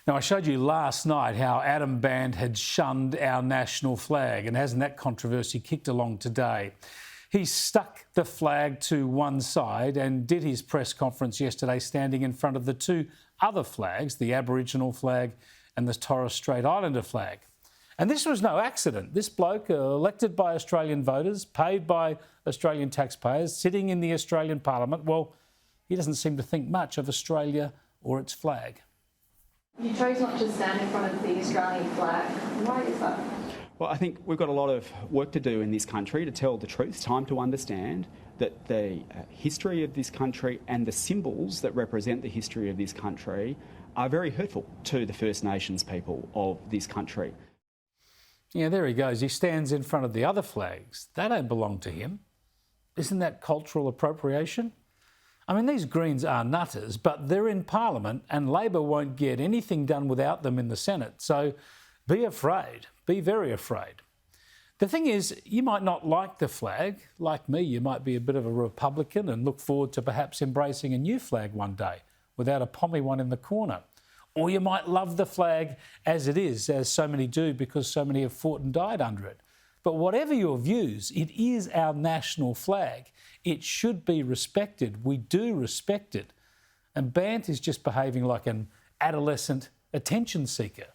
Now, I showed you last night how Adam Bandt had shunned our national flag, and hasn't that controversy kicked along today? He stuck the flag to one side and did his press conference yesterday standing in front of the two other flags, the Aboriginal flag and the Torres Strait Islander flag. And this was no accident. This bloke, elected by Australian voters, paid by Australian taxpayers, sitting in the Australian Parliament, well, he doesn't seem to think much of Australia or its flag. You chose not to stand in front of the Australian flag. Why is that? Well, I think we've got a lot of work to do in this country to tell the truth. It's time to understand that the history of this country and the symbols that represent the history of this country are very hurtful to the First Nations people of this country. Yeah, there he goes. He stands in front of the other flags. They don't belong to him. Isn't that cultural appropriation? I mean, these Greens are nutters, but they're in Parliament and Labor won't get anything done without them in the Senate. So be afraid. Be very afraid. The thing is, you might not like the flag. Like me, you might be a bit of a Republican and look forward to perhaps embracing a new flag one day without a pommy one in the corner. Or you might love the flag as it is, as so many do because so many have fought and died under it. But whatever your views, it is our national flag. It should be respected. We do respect it. And Bandt is just behaving like an adolescent attention seeker.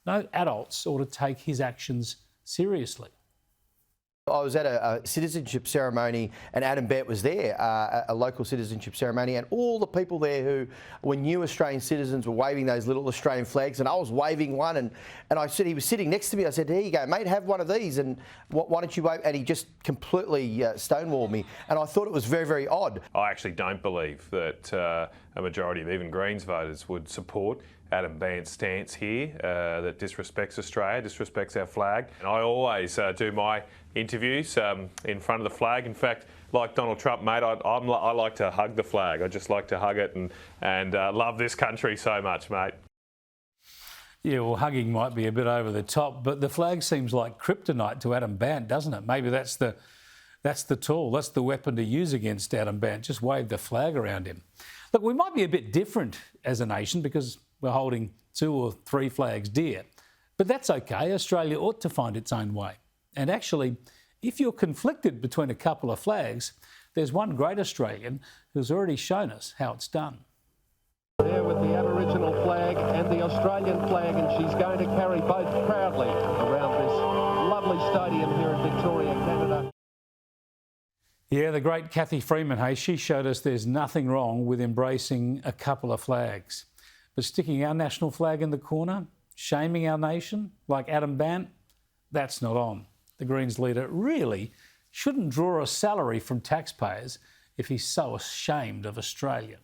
No adults ought to take his actions seriously. I was at a citizenship ceremony and Adam Bandt was there, a local citizenship ceremony, and all the people there who were new Australian citizens were waving those little Australian flags, and I was waving one, and I said, he was sitting next to me, I said, here you go, mate, have one of these, and why don't you wave? And he just completely stonewalled me, and I thought it was very, very odd. I actually don't believe that a majority of even Greens voters would support Adam Bandt's stance here that disrespects Australia, disrespects our flag. And I always do my interviews in front of the flag. In fact, like Donald Trump, mate, I like to hug the flag. I just like to hug it and love this country so much, mate. Yeah, well, hugging might be a bit over the top, but the flag seems like kryptonite to Adam Bandt, doesn't it? Maybe that's the tool, that's the weapon to use against Adam Bandt. Just wave the flag around him. Look, we might be a bit different as a nation because we're holding 2 or 3 flags dear. But that's okay. Australia ought to find its own way. And actually, if you're conflicted between a couple of flags, there's one great Australian who's already shown us how it's done. There with the Aboriginal flag and the Australian flag, and she's going to carry both proudly around this lovely stadium here in Victoria, Canada. Yeah, the great Cathy Freeman, hey, she showed us there's nothing wrong with embracing a couple of flags. But sticking our national flag in the corner, shaming our nation like Adam Bandt, that's not on. The Greens leader really shouldn't draw a salary from taxpayers if he's so ashamed of Australia.